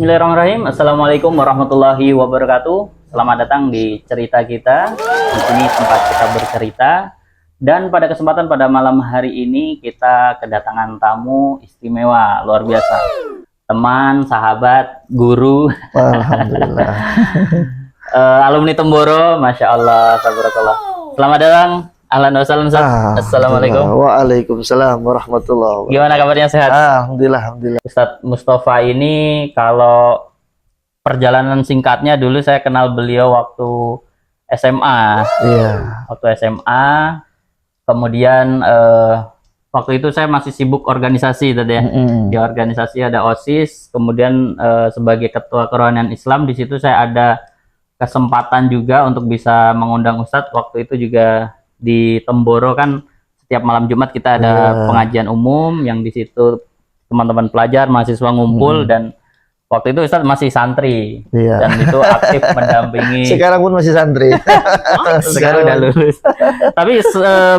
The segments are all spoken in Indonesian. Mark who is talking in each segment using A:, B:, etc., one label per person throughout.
A: Bismillahirrahmanirrahim. Assalamualaikum warahmatullahi wabarakatuh. Selamat datang di cerita kita. Di sini tempat kita bercerita. Dan pada kesempatan pada malam hari ini kita kedatangan tamu istimewa luar biasa. Teman, sahabat, guru.
B: Alhamdulillah.
A: Alumni Temboro, masya Allah, tabarakallah. Selamat datang. Ahlan wa sahlan, Ustaz. Assalamualaikum.
B: Waalaikumsalam warahmatullahi wabarakatuh.
A: Gimana kabarnya, sehat?
B: Alhamdulillah.
A: Ustadz Mustafa ini, kalau perjalanan singkatnya dulu saya kenal beliau waktu SMA.
B: Iya.
A: Waktu SMA, kemudian waktu itu saya masih sibuk organisasi tadi ya. Di organisasi ada OSIS, kemudian sebagai ketua kerohanian Islam di situ saya ada kesempatan juga untuk bisa mengundang Ustadz. Waktu itu juga di Temboro kan setiap malam Jumat kita ada pengajian umum yang di situ teman-teman pelajar mahasiswa ngumpul dan waktu itu Ustadz masih santri dan itu aktif mendampingi.
B: Sekarang pun masih santri.
A: Sekarang udah lulus. Tapi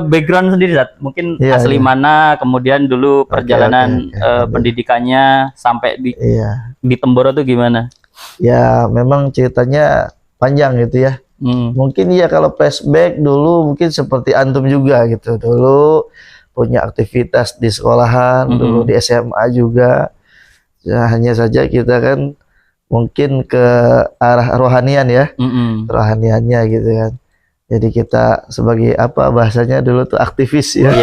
A: background sendiri Ustadz, mungkin asli mana, kemudian dulu perjalanan pendidikannya sampai di Temboro tuh gimana?
B: Ya memang ceritanya panjang gitu ya. Mungkin ya kalau flashback dulu mungkin seperti antum juga gitu. Dulu punya aktivitas di sekolahan, dulu di SMA juga. Ya, hanya saja kita kan mungkin ke arah rohanian ya. Rohaniannya gitu kan. Jadi kita sebagai apa bahasanya dulu tuh aktivis ya.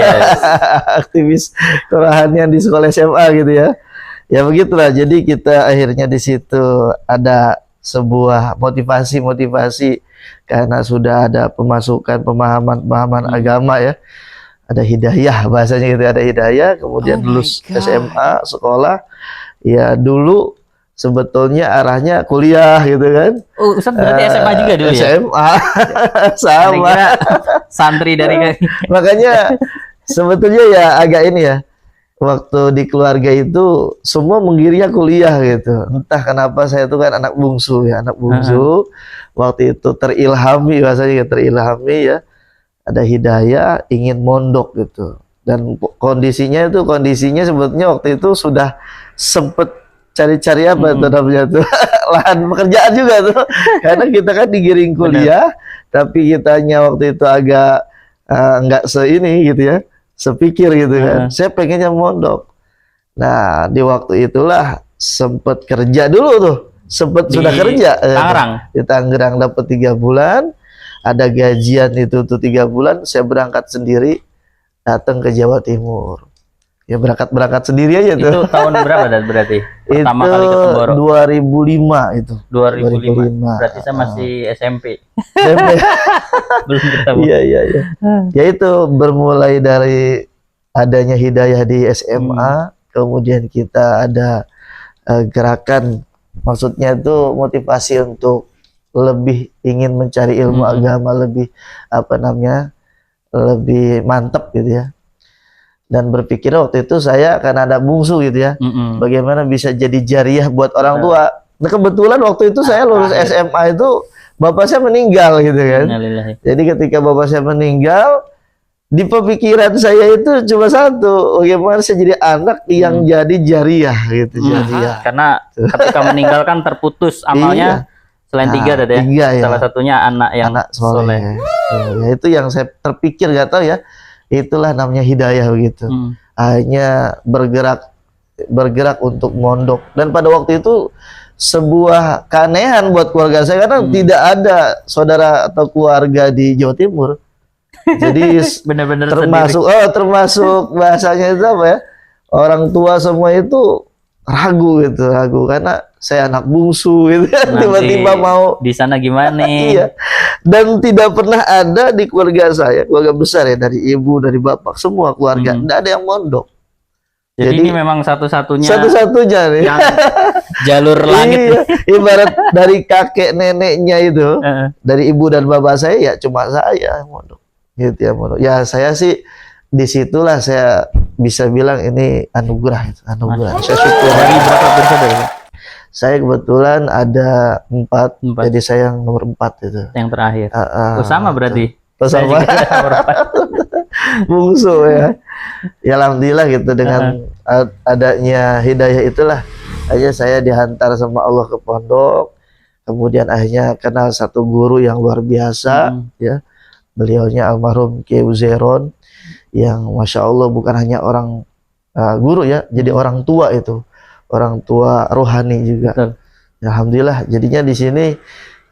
B: Aktivis kerohanian di sekolah SMA gitu ya. Ya begitulah. Jadi kita akhirnya di situ ada sebuah motivasi karena sudah ada pemahaman agama ya, ada hidayah bahasanya gitu, ada hidayah, kemudian lulus SMA sekolah ya. Dulu sebetulnya arahnya kuliah gitu kan.
A: Oh, Ustaz berarti SMA juga dulu ya?
B: SMA sama
A: santri dari
B: makanya sebetulnya ya agak ini ya. Waktu di keluarga itu semua menggirinya kuliah gitu. Entah kenapa saya itu kan anak bungsu ya, anak bungsu. Waktu itu terilhami, bahasanya terilhami ya. Ada hidayah, ingin mondok gitu. Dan kondisinya sebetulnya waktu itu sudah sempet cari-cari apa itu namanya tuh lahan pekerjaan juga tuh. Karena kita kan digiring kuliah, tapi kitanya waktu itu agak nggak seini gitu ya. Sepikir gitu kan, saya pengennya mondok. Nah di waktu itulah sempet kerja dulu tuh, sudah kerja
A: Tangerang.
B: Di Tangerang dapat 3 bulan, ada gajian itu tuh 3 bulan, saya berangkat sendiri datang ke Jawa Timur. Ya berangkat sendiri aja tuh. Itu
A: tahun berapa berarti? Pertama
B: itu
A: kali ke Temboro.
B: 2005 itu.
A: 2005. Berarti saya masih SMP. Belum ketemu.
B: Iya. Ya itu bermulai dari adanya hidayah di SMA, kemudian kita ada gerakan, maksudnya itu motivasi untuk lebih ingin mencari ilmu agama lebih lebih mantap gitu ya. Dan berpikir waktu itu saya karena ada bungsu gitu ya, bagaimana bisa jadi jariah buat orang tua. Nah kebetulan waktu itu saya lulus SMA itu bapak saya meninggal gitu kan. Jadi ketika bapak saya meninggal, di pemikiran saya itu cuma satu, bagaimana saya jadi anak yang jadi jariah gitu. Jariah.
A: Karena ketika meninggal kan terputus amalnya. Selain 3 tadi ya. Salah satunya anak yang soleh.
B: Ya itu yang saya terpikir, gak tahu ya. Itulah namanya hidayah begitu. Hanya bergerak untuk mondok. Dan pada waktu itu sebuah keanehan buat keluarga saya karena tidak ada saudara atau keluarga di Jawa Timur. Jadi benar-benar termasuk bahasanya itu apa ya? Orang tua semua itu ragu karena saya anak bungsu gitu kan, tiba-tiba mau
A: di sana gimana?
B: Iya. Dan tidak pernah ada di keluarga saya, keluarga besar ya, dari ibu, dari bapak, semua keluarga, tidak ada yang mondok.
A: Jadi ini memang satu-satunya
B: nih.
A: Yang jalur langit.
B: Iya. Ibarat dari kakek neneknya itu, dari ibu dan bapak saya ya cuma saya yang mondok. Gitu ya mondok. Ya saya sih disitulah saya bisa bilang ini anugerah. Saya syukur.
A: Dari berapa bersaudara?
B: Saya kebetulan ada 4, jadi saya yang nomor 4 itu.
A: Yang terakhir. Sama berarti.
B: Sama. Bungsu ya. Ya alhamdulillah gitu dengan adanya hidayah itulah Akhirnya saya dihantar sama Allah ke pondok. Kemudian akhirnya kenal satu guru yang luar biasa, ya. Beliaunya almarhum Kiai Uzairon, yang masya Allah bukan hanya orang guru ya, jadi orang tua itu, orang tua rohani juga. Alhamdulillah, jadinya di sini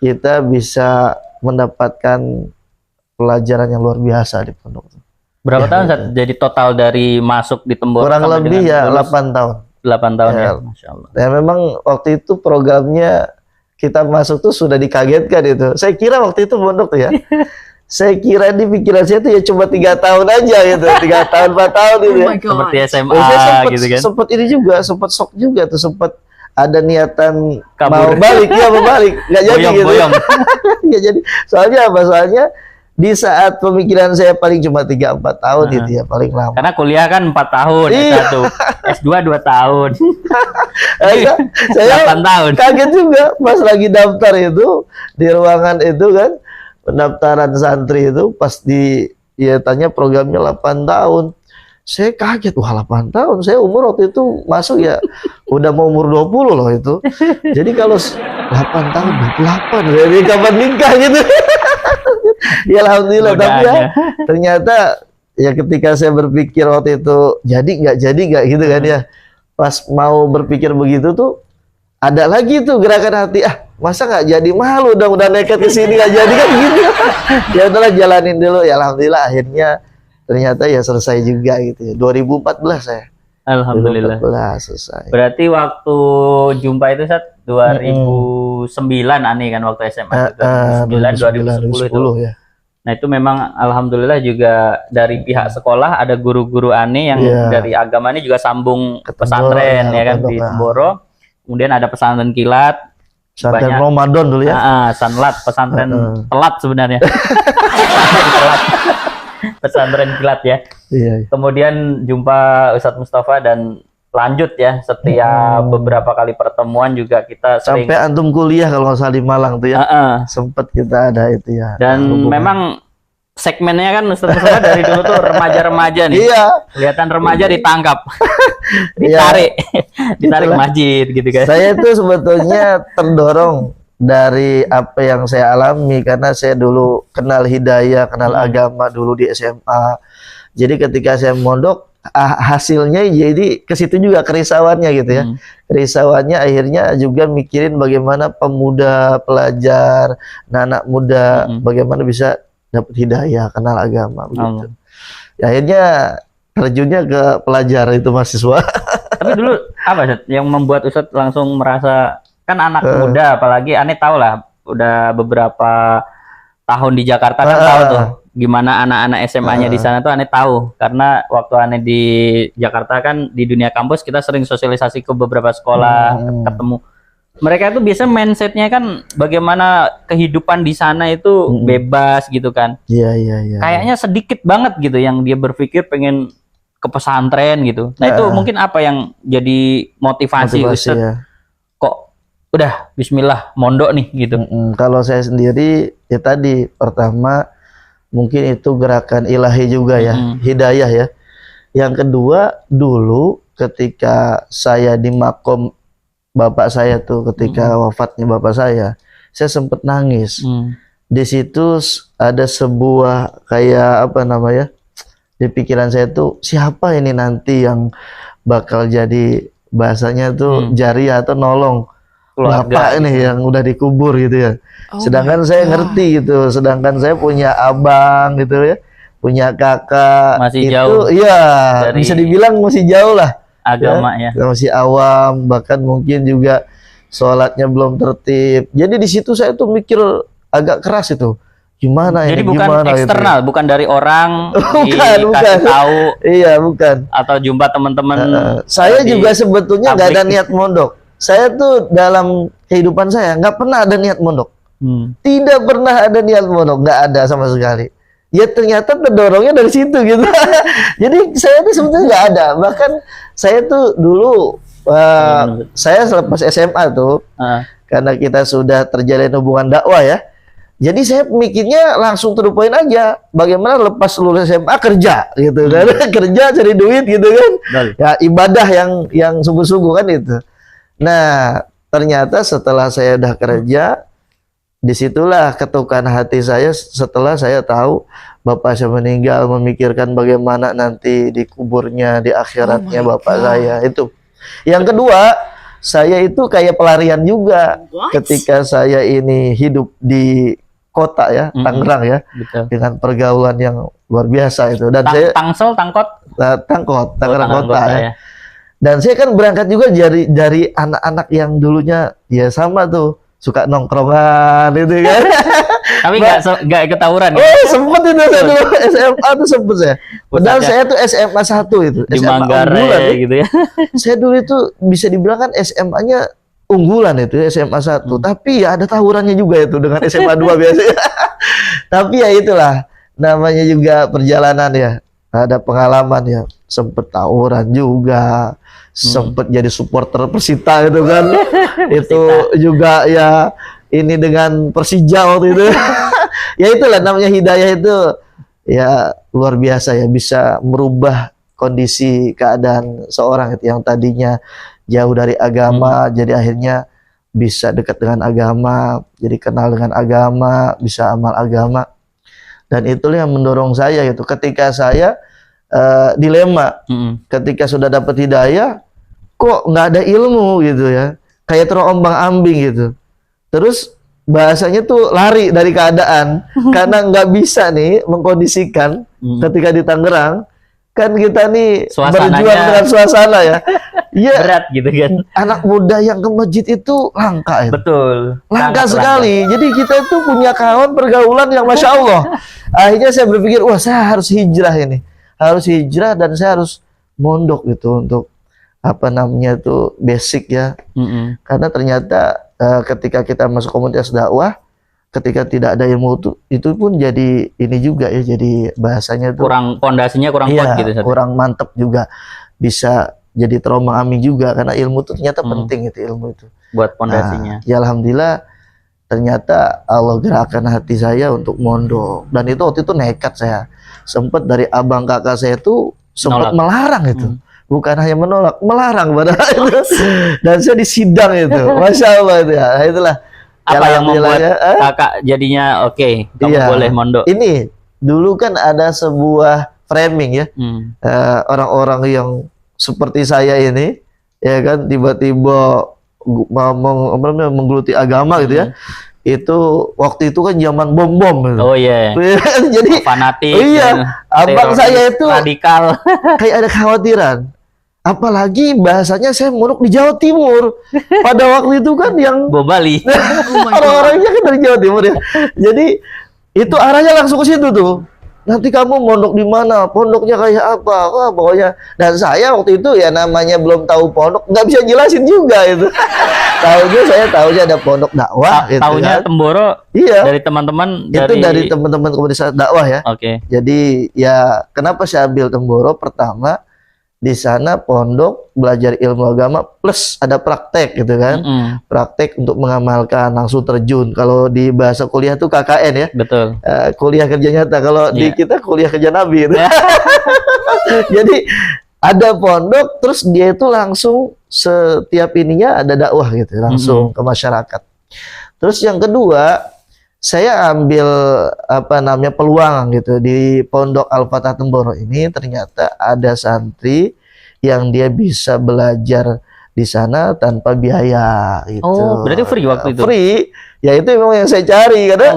B: kita bisa mendapatkan pelajaran yang luar biasa di pondok.
A: Berapa tahun jadi total dari masuk di Temboro?
B: Kurang lebih ya 8 tahun.
A: 8 tahun ya, masya Allah.
B: Ya memang waktu itu programnya kita masuk tuh sudah dikagetkan itu. Saya kira waktu itu pondok tuh ya. Saya kira di pikiran saya tuh ya cuma 3 tahun aja gitu, 3 tahun 4 tahun gitu ya.
A: Seperti SMA gitu kan.
B: Sempat ini juga, sempat shock juga tuh, sempat ada niatan
A: kabur.
B: Mau balik, ya mau balik, nggak jadi gitu. Nggak jadi. Soalnya apa? Soalnya di saat pemikiran saya paling cuma 3-4 tahun itu ya paling lama.
A: Karena kuliah kan 4 tahun, S1, S2 2 tahun.
B: Saya
A: 8 tahun.
B: Kaget juga pas lagi daftar itu di ruangan itu kan, pendaftaran santri itu pas ya tanya programnya 8 tahun. Saya kaget, wah 8 tahun, saya umur waktu itu masuk ya udah mau umur 20 loh itu. Jadi kalau 8 tahun, 28, jadi kapan nikah gitu. Ya alhamdulillah, tapi ya ternyata ya ketika saya berpikir waktu itu jadi nggak gitu kan ya. Pas mau berpikir begitu tuh ada lagi tuh gerakan hati, masa nggak jadi, malu dong udah nekat ke sini nggak jadi kan gitu. Ya udahlah jalanin dulu, ya alhamdulillah akhirnya ternyata ya selesai juga gitu ya. 2014 saya.
A: Alhamdulillah.
B: 2014 selesai.
A: Berarti waktu jumpa itu saat 2009 Ani kan waktu SMA. 2009 2010 itu. Ya. Nah itu memang alhamdulillah juga dari pihak sekolah ada guru-guru Ani yang dari agama ini juga sambung ke pesantren ya kan di Temboro. Kemudian ada pesantren kilat.
B: Pesantren Ramadan dulu ya.
A: Sanlat, pesantren telat sebenarnya. Pesantren kilat ya. Iya. Kemudian jumpa Ustadz Mustafa dan lanjut ya setiap beberapa kali pertemuan juga kita sering
B: sampai antum kuliah kalau nggak salah di Malang tuh ya. Sempat kita ada itu ya.
A: Dan memang segmennya kan Ustadz Mustafa dari dulu tuh remaja-remaja nih.
B: Iya.
A: Kelihatan remaja ditangkap. Ditarik. Ditarik masjid gitu kan.
B: Saya tuh sebetulnya terdorong dari apa yang saya alami karena saya dulu kenal hidayah, kenal agama dulu di SMA. Jadi ketika saya mondok hasilnya jadi ke situ juga kerisauannya gitu ya. Kerisauannya akhirnya juga mikirin bagaimana pemuda, pelajar, anak muda bagaimana bisa dapat hidayah, kenal agama begitu. Ya, akhirnya terjunnya ke pelajar itu mahasiswa.
A: Tapi dulu apa Ustaz yang membuat Ustaz langsung merasa, kan anak muda apalagi Ane tahu lah udah beberapa tahun di Jakarta kan tahu tuh gimana anak-anak SMA-nya di sana tuh Ane tahu karena waktu Ane di Jakarta kan di dunia kampus kita sering sosialisasi ke beberapa sekolah ketemu mereka itu biasa mindsetnya kan bagaimana kehidupan di sana itu bebas gitu kan. Iya. Kayaknya sedikit banget gitu yang dia berpikir pengen ke pesantren gitu. Nah itu mungkin apa yang jadi motivasi Ustaz kok udah bismillah mondok nih gitu.
B: Kalau saya sendiri ya tadi pertama mungkin itu gerakan ilahi juga ya, hidayah ya. Yang kedua dulu ketika saya di makom bapak saya tuh ketika wafatnya bapak saya sempat nangis. Di situ ada sebuah kayak apa namanya? Di pikiran saya tuh siapa ini nanti yang bakal jadi bahasanya tuh jariah atau nolong bapak ini yang udah dikubur gitu ya. Sedangkan saya ngerti gitu, sedangkan saya punya abang gitu ya, punya kakak
A: masih
B: itu
A: jauh.
B: Iya, bisa dibilang masih jauh lah
A: agamanya.
B: Ya, masih awam, bahkan mungkin juga sholatnya belum tertib. Jadi di situ saya tuh mikir agak keras itu. Gimana
A: ya? Jadi bukan
B: gimana
A: eksternal, bukan dari orang
B: bukan
A: tahu.
B: Iya, bukan.
A: Atau jumpa teman-teman.
B: Saya juga sebetulnya nggak ada niat mondok. Saya tuh dalam kehidupan saya nggak pernah ada niat mondok. Tidak pernah ada niat mondok, nggak ada sama sekali. Ya ternyata terdorongnya dari situ gitu. Jadi saya tuh sebetulnya nggak ada. Bahkan saya tuh dulu saya selepas SMA tuh karena kita sudah terjalin hubungan dakwah ya. Jadi saya mikirnya langsung to the point aja. Bagaimana lepas lulus SMA kerja gitu kan. Kerja cari duit gitu kan. Ya ibadah yang sungguh-sungguh kan itu. Nah, ternyata setelah saya udah kerja, disitulah ketukan hati saya setelah saya tahu bapak saya meninggal, memikirkan bagaimana nanti dikuburnya di akhiratnya bapak saya itu. Yang kedua, saya itu kayak pelarian juga. Ketika saya ini hidup di kota ya, Tangerang ya, dengan pergaulan yang luar biasa itu. Dan saya
A: Tangsel,
B: Tangerang kota ya. Dan saya kan berangkat juga dari anak-anak yang dulunya ya sama tuh, suka nongkrongan gitu kan.
A: Tapi nggak ikut tawuran ya?
B: Oh, sempet itu saya dulu SMA tuh sempet saya. Padahal saya tuh SMA 1 itu,
A: di
B: SMA unggulan
A: gitu ya.
B: Saya dulu itu bisa dibilang kan SMA-nya unggulan itu SMA 1. Tapi ya ada tawurannya juga itu dengan SMA 2 biasanya. Tapi ya itulah namanya juga perjalanan ya. Ada pengalaman ya, sempet tawuran juga, sempet jadi supporter Persita gitu kan. Itu juga ya ini dengan Persija waktu itu. Ya itulah namanya hidayah itu ya luar biasa ya, bisa merubah kondisi keadaan seorang itu yang tadinya jauh dari agama jadi akhirnya bisa dekat dengan agama, jadi kenal dengan agama, bisa amal agama. Dan itulah yang mendorong saya gitu. Ketika saya dilema, ketika sudah dapat hidayah, kok nggak ada ilmu gitu ya, kayak terombang-ambing gitu. Terus bahasanya tuh lari dari keadaan karena nggak bisa nih mengkondisikan ketika di Tangerang kan kita nih berjuang dengan suasana ya. Iya,
A: berat gitu kan.
B: Anak muda yang ke masjid itu langka ya.
A: Betul.
B: Langka sekali. Jadi kita itu punya kawan pergaulan yang masya Allah. Akhirnya saya berpikir, wah saya harus hijrah ini. Harus hijrah dan saya harus mondok gitu untuk apa namanya itu basic ya. Karena ternyata ketika kita masuk komunitas dakwah, ketika tidak ada ilmu itu pun jadi ini juga ya, jadi bahasanya tuh
A: kurang, pondasinya kurang kuat gitu.
B: Kurang mantep juga, bisa jadi terombang-ambing juga karena ilmu itu ternyata penting itu, ilmu itu
A: buat pondasinya.
B: Ya alhamdulillah ternyata Allah gerakkan hati saya untuk mondok, dan itu waktu itu nekat saya. Sempat dari abang kakak saya itu sempat melarang itu. Bukan hanya menolak, melarang padahal itu. Dan saya disidang itu. Masya Allah itu ya. Itulah.
A: Apa yang membuat kakak jadinya oke, kamu boleh mondok? Ini
B: dulu kan ada sebuah framing ya. Orang-orang yang seperti saya ini, ya kan, tiba-tiba menggeluti agama gitu ya. Itu waktu itu kan zaman bom-bom gitu.
A: Oh iya.
B: Jadi
A: fanatik.
B: Iya, abang saya itu
A: radikal.
B: Kayak ada kekhawatiran. Apalagi bahasanya saya mondok di Jawa Timur. Pada waktu itu kan yang
A: Bali.
B: Orang-orangnya kan dari Jawa Timur ya. Jadi itu arahnya langsung ke situ tuh. Nanti kamu mondok di mana? Pondoknya kayak apa? Wah, pokoknya. Dan saya waktu itu ya namanya belum tahu pondok, nggak bisa jelasin juga itu. Tahunya ada pondok dakwah.
A: Tahunya kan. Temboro.
B: Iya.
A: Dari teman-teman.
B: Itu dari teman-teman komunitas dakwah ya.
A: Oke.
B: Jadi ya kenapa saya ambil Temboro? Pertama, di sana pondok belajar ilmu agama plus ada praktek gitu kan. Praktek untuk mengamalkan, langsung terjun. Kalau di bahasa kuliah tuh KKN ya.
A: Betul.
B: Kuliah kerja nyata. Kalau di kita kuliah kerja nabi gitu. Jadi ada pondok, terus dia itu langsung setiap ininya ada dakwah gitu, langsung ke masyarakat. Terus yang kedua, saya ambil apa namanya peluang gitu di Pondok Al-Fatah Temboro ini. Ternyata ada santri yang dia bisa belajar di sana tanpa biaya gitu.
A: Oh, berarti free waktu itu?
B: Free. Ya itu memang yang saya cari karena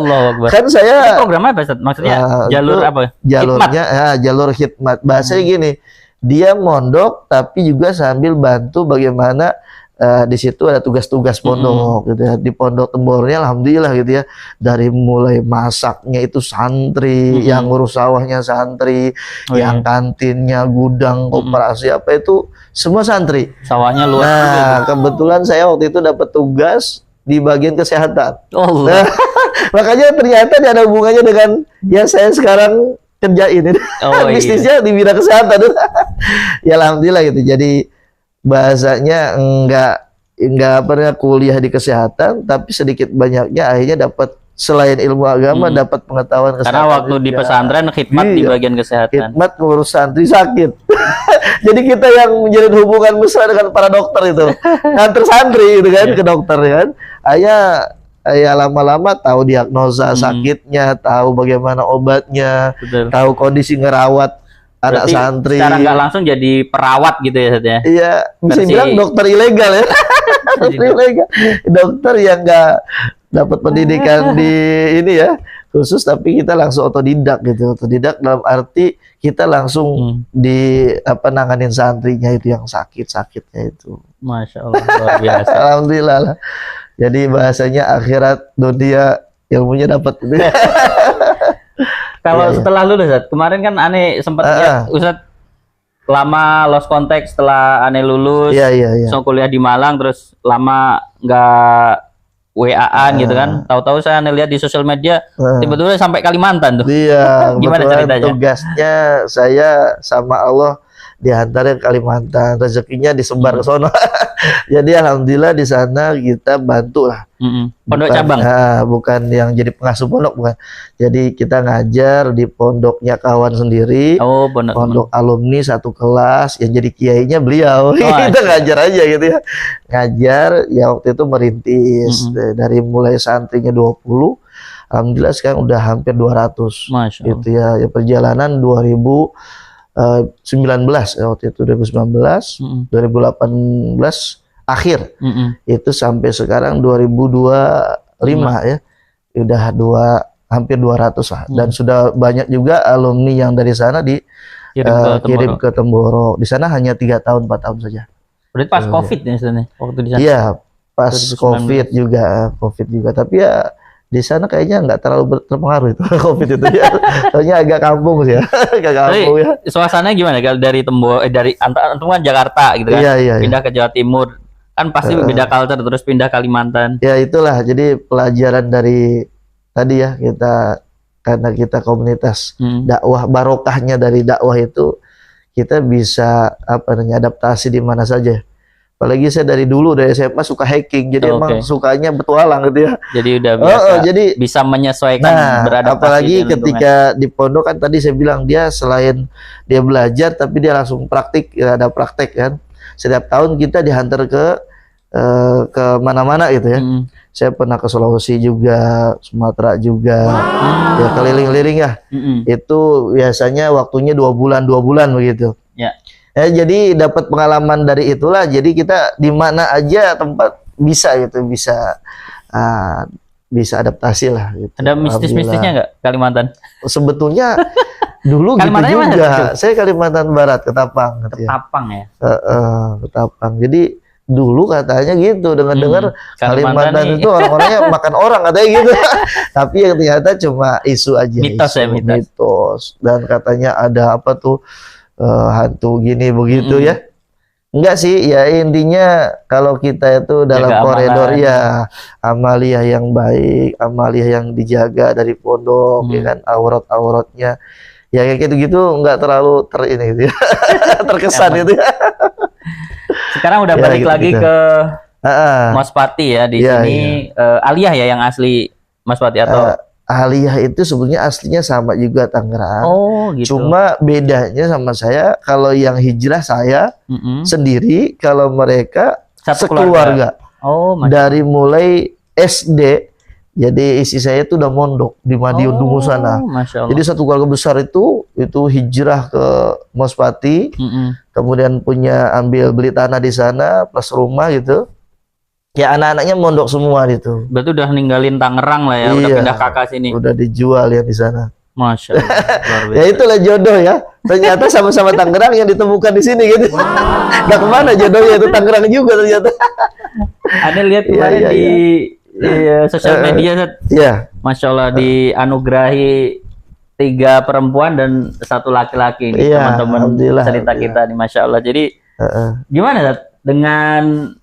B: kan saya.
A: Itu programnya apa? Maksudnya jalur apa?
B: Jalurnya jalur khidmat. Bahasanya gini, dia mondok tapi juga sambil bantu bagaimana di situ ada tugas-tugas pondok gitu ya. Di Pondok Temboronya alhamdulillah gitu ya, dari mulai masaknya itu santri, yang ngurus sawahnya santri, yang kantinnya, gudang, koperasi apa itu semua santri.
A: Sawahnya luas.
B: Nah, kebetulan saya waktu itu dapat tugas di bagian kesehatan. Nah, makanya ternyata ada hubungannya dengan yang saya sekarang kerjain ini. Bisnisnya di bidang kesehatan. Ya alhamdulillah gitu. Jadi bahasanya enggak pernah kuliah di kesehatan, tapi sedikit banyaknya akhirnya dapat selain ilmu agama dapat pengetahuan kesehatan.
A: Karena waktu di pesantren khidmat di bagian kesehatan.
B: Khidmat ngurus santri sakit. Jadi kita yang menjalin hubungan mesra dengan para dokter itu, nganter santri gitu kan ke dokter kan. Ayah lama-lama tahu diagnosa sakitnya, tahu bagaimana obatnya, tahu kondisi ngerawat anak santri.
A: Secara nggak langsung jadi perawat gitu ya, Ustaz ya?
B: Iya, bisa bilang dokter ilegal ya. Dokter ilegal, dokter yang nggak dapat pendidikan di ini ya khusus, tapi kita langsung otodidak gitu. Otodidak dalam arti kita langsung nanganin santrinya itu yang sakitnya itu.
A: Masya Allah, luar biasa.
B: Alhamdulillah lah. Jadi bahasanya akhirat dunia ilmunya dapat.
A: Kalau setelah lulus, Ustaz, kemarin kan Ane sempat lihat Ustaz lama lost contact setelah Ane lulus, so kuliah di Malang, terus lama nggak WA-an gitu kan. Tahu-tahu saya Ane lihat di sosial media, tiba-tiba sampai Kalimantan tuh.
B: Iya,
A: gimana ceritanya?
B: Tugasnya saya sama Allah diantarin Kalimantan, rezekinya disebar ke sono. Jadi alhamdulillah di sana kita bantu lah.
A: Pondok cabang?
B: Bukan yang jadi pengasuh pondok, bukan. Jadi kita ngajar di pondoknya kawan sendiri.
A: Oh, pondok
B: alumni satu kelas, yang jadi kiainya beliau. Kita ngajar aja gitu ya. Ngajar, ya waktu itu merintis. Dari mulai santrinya 20, alhamdulillah sekarang udah hampir 200.
A: Masya Allah.
B: Gitu ya. Perjalanan 2019 ya, waktu itu 2019, 2018 akhir, itu sampai sekarang 2025 ya, udah hampir 200 lah, dan sudah banyak juga alumni yang dari sana kirim ke Temboro. Di sana hanya 3 tahun 4 tahun saja.
A: Berarti pas COVID ya sana, waktu di sana?
B: Iya, pas COVID juga, tapi ya di sana kayaknya nggak terlalu terpengaruh itu COVID itu ya. Soalnya agak kampung sih ya. Agak kampung ya.
A: Suasananya gimana kalau dari Temboro dari antum kan Jakarta gitu kan. Pindah ke Jawa Timur. Kan pasti beda culture, terus pindah Kalimantan. Ya
B: itulah. Jadi pelajaran dari tadi ya, karena kita komunitas dakwah, barokahnya dari dakwah itu kita bisa adaptasi di mana saja. Apalagi saya dari dulu dari SMA suka hiking, jadi emang sukanya bertualang gitu ya.
A: Jadi udah biasa, jadi bisa menyesuaikan beradaptasi.
B: Apalagi ketika di pondok kan tadi saya bilang dia selain dia belajar, tapi dia langsung praktik, ada praktek kan. Setiap tahun kita dihantar ke mana-mana gitu ya. Saya pernah ke Sulawesi juga, Sumatera juga, ya keliling-keliling ya. Itu biasanya waktunya 2 bulan begitu. Ya. Jadi dapat pengalaman dari itulah. Jadi kita di mana aja tempat bisa gitu, bisa adaptasi lah. Gitu.
A: Ada mistis-mistisnya nggak Kalimantan?
B: Sebetulnya dulu gitu juga. Saya Kalimantan Barat, Ketapang.
A: Ketapang ya.
B: Ketapang. Jadi dulu katanya gitu, dengar-dengar Kalimantan itu orang-orangnya makan orang katanya gitu. Tapi yang ternyata cuma isu aja.
A: Mitos ya,
B: mitos. Dan katanya ada apa tuh? Hantu gini begitu ya. Enggak sih, ya intinya kalau kita itu dalam koridor ya amaliyah yang baik, amaliyah yang dijaga dari pondok, ya kan, aurat-auratnya ya kayak gitu-gitu, enggak terlalu gitu ya. Terkesan gitu ya.
A: Sekarang udah balik lagi ke Mas Pati ya di sini. Aliyah ya yang asli Mas Pati atau
B: Aliyah itu sebenarnya aslinya sama juga Tangerang.
A: Oh, gitu.
B: Cuma bedanya sama saya, kalau yang hijrah saya sendiri, kalau mereka sekeluarga.
A: Oh,
B: dari mulai SD, jadi istri saya itu udah mondok di Madiun Dungu sana. Jadi satu keluarga besar itu hijrah ke Mospati, kemudian beli tanah di sana plus rumah gitu. Ya anak-anaknya mondok semua gitu.
A: Berarti udah ninggalin Tangerang lah ya, udah pindah kakak sini.
B: Udah dijual ya di sana.
A: Masya Allah.
B: Ya itulah jodoh ya. Ternyata sama-sama Tangerang yang ditemukan di sini gitu. Gak kemana jodohnya, itu Tangerang juga ternyata.
A: Ada lihat kemarin di sosial media, Masya Allah, dianugerahi 3 perempuan dan 1 laki-laki nih, teman-teman cerita kita nih, Masya Allah. Jadi gimana dengan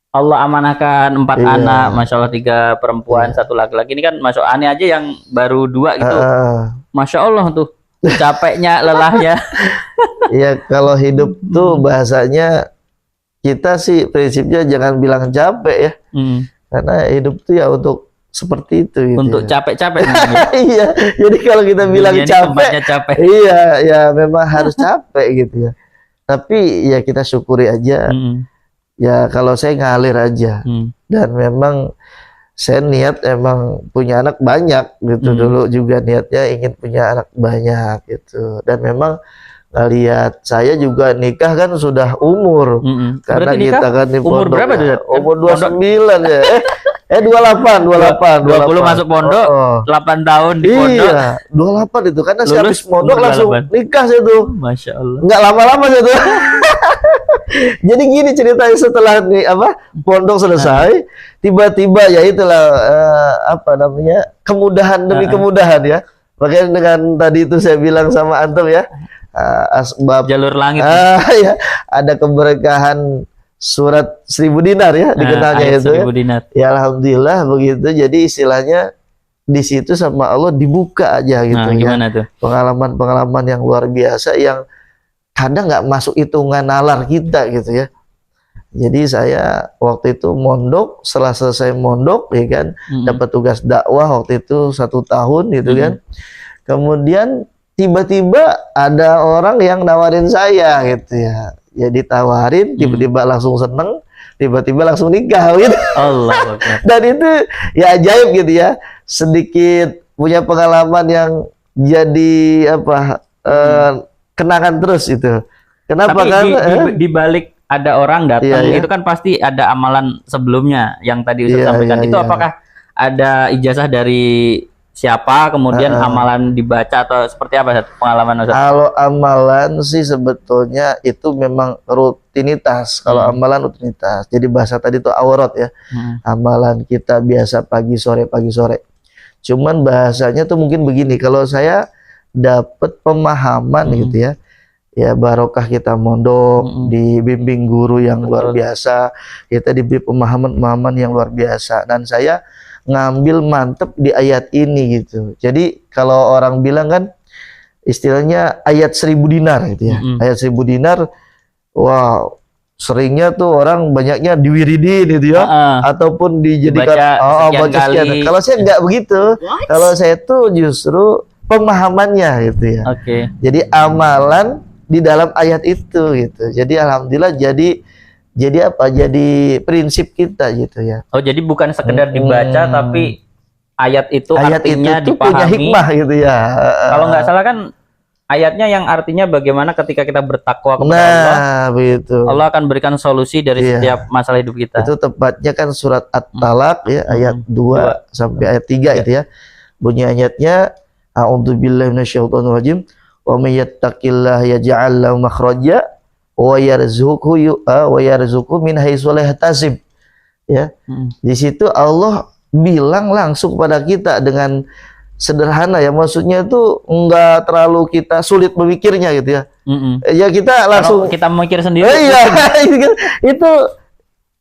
A: Allah amanahkan 4 anak, Masya Allah, 3 perempuan, 1 laki-laki. Ini kan Masya Allah, aneh aja yang baru 2 gitu. Masya Allah tuh, capeknya, lelahnya.
B: Ya kalau hidup tuh bahasanya, kita sih prinsipnya jangan bilang capek ya. Karena hidup tuh ya untuk seperti itu gitu
A: untuk
B: ya.
A: capek-capek.
B: Iya, jadi kalau kita bilang capek, iya ya memang harus capek gitu ya. Tapi ya kita syukuri aja. Ya kalau saya ngalir aja. Dan memang saya niat emang punya anak banyak gitu. Dulu juga niatnya ingin punya anak banyak gitu. Dan memang lihat saya juga nikah kan sudah umur. Karena kita kan di
A: umur berapa tuh?
B: Umur 29 ya. 28
A: 20 masuk pondok, 8 tahun di pondok.
B: Iya, 28 itu karena saya habis pondok langsung nikah saya tuh.
A: Masya Allah.
B: Enggak lama-lama saya tuh. Jadi gini ceritanya setelah nih pondok selesai, tiba-tiba ya itulah kemudahan demi kemudahan ya. Makanya dengan tadi itu saya bilang sama antum ya, asbab
A: jalur langit.
B: Ya, ada keberkahan surat 1000 dinar ya dikenalnya itu ya. Ya alhamdulillah begitu. Jadi istilahnya di situ sama Allah dibuka aja gitu ya.
A: Gimana tuh?
B: Pengalaman yang luar biasa yang kadang nggak masuk hitungan nalar kita gitu ya. Jadi saya waktu itu mondok, setelah selesai mondok ya kan, dapat tugas dakwah waktu itu 1 tahun gitu kan. Kemudian tiba-tiba ada orang yang nawarin saya gitu ya. Ya ditawarin, tiba-tiba langsung seneng, tiba-tiba langsung nikah gitu.
A: Allah.
B: Dan itu ya ajaib gitu ya. Sedikit punya pengalaman yang jadi kenangan terus itu. Kenapa?
A: Tapi di balik ada orang datang itu kan pasti ada amalan sebelumnya yang tadi Ustaz sampaikan. Itu apakah ada ijazah dari siapa, kemudian amalan dibaca atau seperti apa pengalaman Ustaz?
B: Kalau amalan sih sebetulnya itu memang rutinitas. Kalau amalan rutinitas. Jadi bahasa tadi itu aurat ya. Amalan kita biasa pagi sore. Cuman bahasanya tuh mungkin begini. Kalau saya dapat pemahaman gitu ya. Ya barokah kita mondok, dibimbing guru yang luar biasa. Kita diberi pemahaman yang luar biasa. Dan saya ngambil mantep di ayat ini gitu. Jadi kalau orang bilang kan istilahnya ayat 1000 dinar gitu ya. Ayat 1000 dinar, wow, seringnya tuh orang banyaknya diwiridin gitu ya, ataupun dijadikan baca sekian. Kalau saya nggak begitu. Kalau saya tuh justru pemahamannya gitu ya. Jadi amalan di dalam ayat itu gitu. Jadi alhamdulillah jadi prinsip kita gitu ya.
A: Oh, jadi bukan sekedar dibaca tapi ayat itu artinya
B: itu
A: dipahami.
B: Punya hikmah gitu ya.
A: Kalau nggak salah kan ayatnya yang artinya bagaimana ketika kita bertakwa kepada Allah,
B: begitu.
A: Allah akan berikan solusi dari setiap masalah hidup kita.
B: Itu tepatnya kan surat At-Talaq ya, ayat 2 sampai ayat 3 itu ya. Bunyi ayatnya, a'udzubillahi minasyaitonirrajim, wa may yattaqillaha yaj'al lahu makhraja wa yarzuqhu min haitsu la yahtasib. Ya. Di situ Allah bilang langsung kepada kita dengan sederhana ya, maksudnya itu enggak terlalu kita sulit memikirnya gitu ya. Ya kita langsung
A: kalau kita memikir sendiri.
B: Iya, itu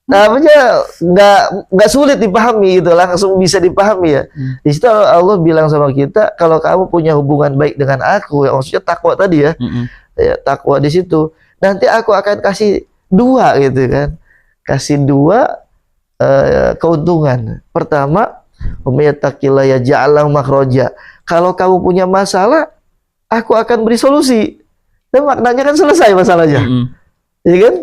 B: namanya enggak sulit dipahami gitu, langsung bisa dipahami ya. Di situ Allah bilang sama kita, kalau kamu punya hubungan baik dengan aku, ya maksudnya takwa tadi ya. Ya, takwa di situ. Nanti aku akan kasih 2 gitu kan. Kasih 2 keuntungan. Pertama, umiyattaqillaha yaj'al lahu makhraja. Kalau kamu punya masalah, aku akan beri solusi. Dan maknanya kan selesai masalahnya. Iya kan?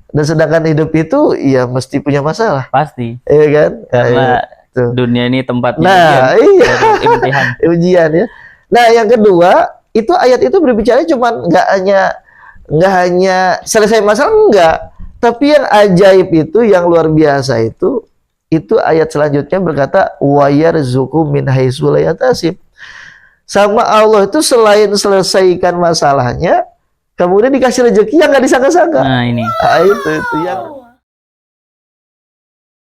B: Dan sedangkan hidup itu ya mesti punya masalah.
A: Pasti.
B: Iya kan?
A: Karena dunia ini tempatnya
B: ujian ya. Nah, yang kedua, itu ayat itu berbicara cuman nggak hanya selesai masalah, enggak, tapi yang ajaib itu, yang luar biasa itu ayat selanjutnya berkata wa yarzuqhu min haitsu la yahtasib. Sama Allah itu selain selesaikan masalahnya, kemudian dikasih rezeki yang nggak disangka-sangka.
A: Nah, ini.
B: Itu yang